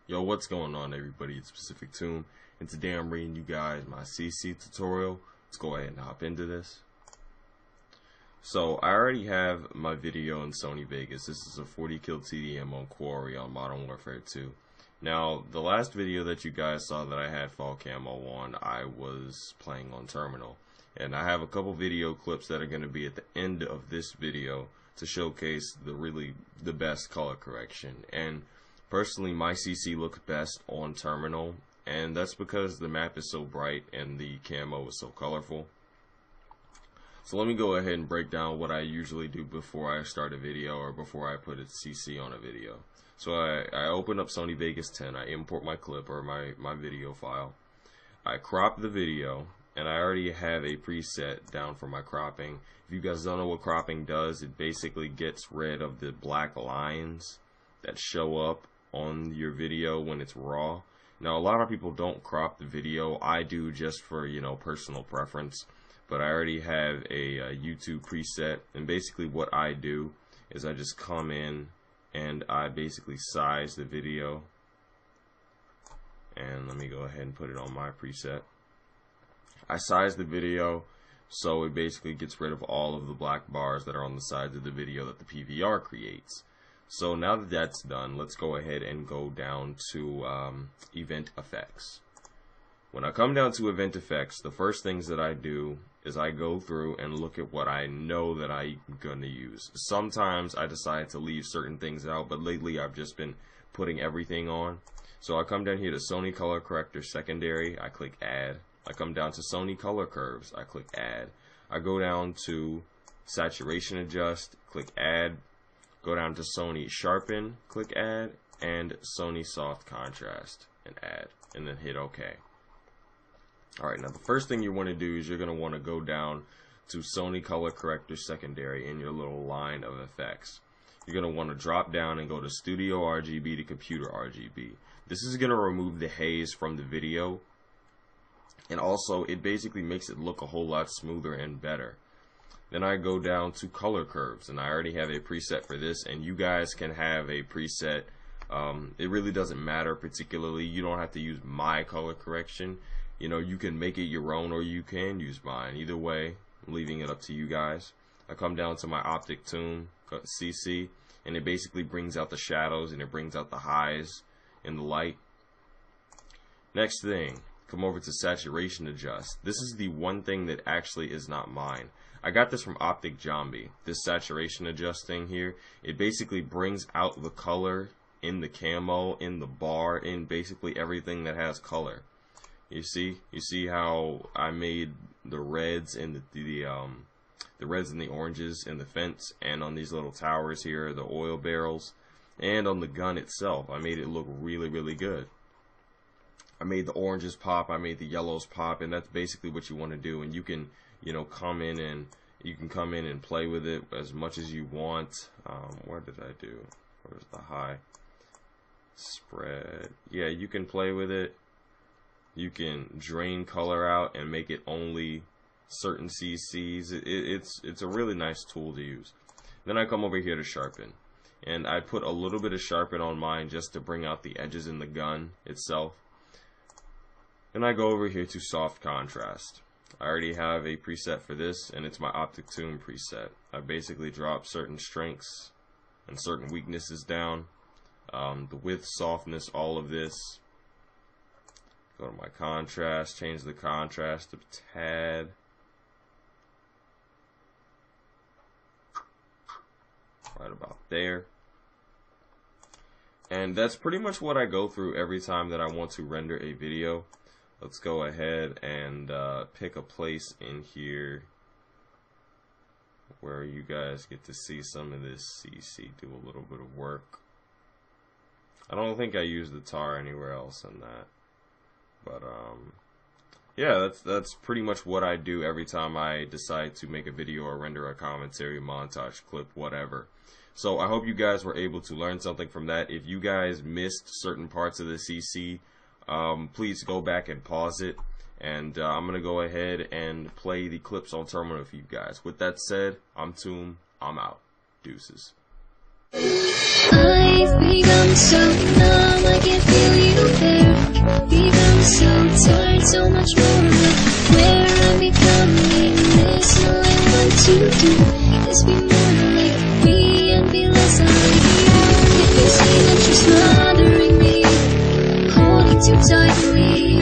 Yo, what's going on, everybody? It's settings2, and today I'm reading you guys my CC tutorial. Let's go ahead and hop into this. So I already have my video in Sony Vegas. This is a 40 kill TDM on Quarry on Modern Warfare 2. Now, the last video that you guys saw that I had fall camo on, I was playing on Terminal. And I have a couple video clips that are going to be at the end of this video to showcase the best color correction. And personally, my CC looks best on Terminal, and that's because the map is so bright and the camo is so colorful. So let me go ahead and break down what I usually do before I start a video or before I put a CC on a video. So I open up Sony Vegas 10, I import my clip or my video file, I crop the video, and I already have a preset down for my cropping. If you guys don't know what cropping does, it basically gets rid of the black lines that show up on your video when it's raw. Now, a lot of people don't crop the video. I do, just for, personal preference. But I already have a YouTube preset, and basically what I do is I just come in and I basically size the video. And let me go ahead and put it on my preset. I size the video so it basically gets rid of all of the black bars that are on the sides of the video that the PVR creates. So now that that's done, let's go ahead and go down to event effects. When I come down to event effects, the first things that I do is I go through and look at what I know that I'm going to use. Sometimes I decide to leave certain things out, but lately I've just been putting everything on. So I come down here to Sony Color Corrector Secondary, I click Add. I come down to Sony Color Curves, I click Add. I go down to Saturation Adjust, click Add. Go down to Sony Sharpen, click Add, and Sony Soft Contrast, and Add, and then hit OK. Alright, now the first thing you want to do is you're going to want to go down to Sony Color Corrector Secondary in your little line of effects. You're going to want to drop down and go to Studio RGB to Computer RGB. This is going to remove the haze from the video, and also it basically makes it look a whole lot smoother and better. Then I go down to color curves, and I already have a preset for this, and you guys can have a preset. It really doesn't matter particularly. You don't have to use my color correction. You can make it your own, or you can use mine. Either way, I'm leaving it up to you guys. I come down to my optic tune CC, and it basically brings out the shadows and it brings out the highs in the light. Next thing, come over to saturation adjust. This is the one thing that actually is not mine. I got this from Optic Zombie. This saturation adjusting here, it basically brings out the color in the camo, in the bar, in basically everything that has color. You see how I made the reds and the reds and the oranges in the fence, and on these little towers here, the oil barrels, and on the gun itself. I made it look really, really good. I made the oranges pop, I made the yellows pop, and that's basically what you want to do. And you can come in and play with it as much as you want. Where did I do? Where's the high spread? Yeah, you can play with it. You can drain color out and make it only certain CCs. It's a really nice tool to use. Then I come over here to sharpen, and I put a little bit of sharpen on mine just to bring out the edges in the gun itself. Then I go over here to soft contrast. I already have a preset for this, and it's my optic tune preset. I basically drop certain strengths and certain weaknesses down, the width, softness, all of this. Go to my contrast, change the contrast a tad. Right about there. And that's pretty much what I go through every time that I want to render a video. Let's go ahead and pick a place in here where you guys get to see some of this CC do a little bit of work. I don't think I use the tar anywhere else in that. But yeah, that's pretty much what I do every time I decide to make a video or render a commentary, montage, clip, whatever. So I hope you guys were able to learn something from that. If you guys missed certain parts of the CC, please go back and pause it, and I'm gonna go ahead and play the clips on Terminal for you guys. With that said, I'm Toom, I'm out. Deuces. I've become so numb, I can feel you. so much more of where I'm becoming. There's knowing what to do is be more like me and be less like you. If you see that you're smothering me, holding too tightly,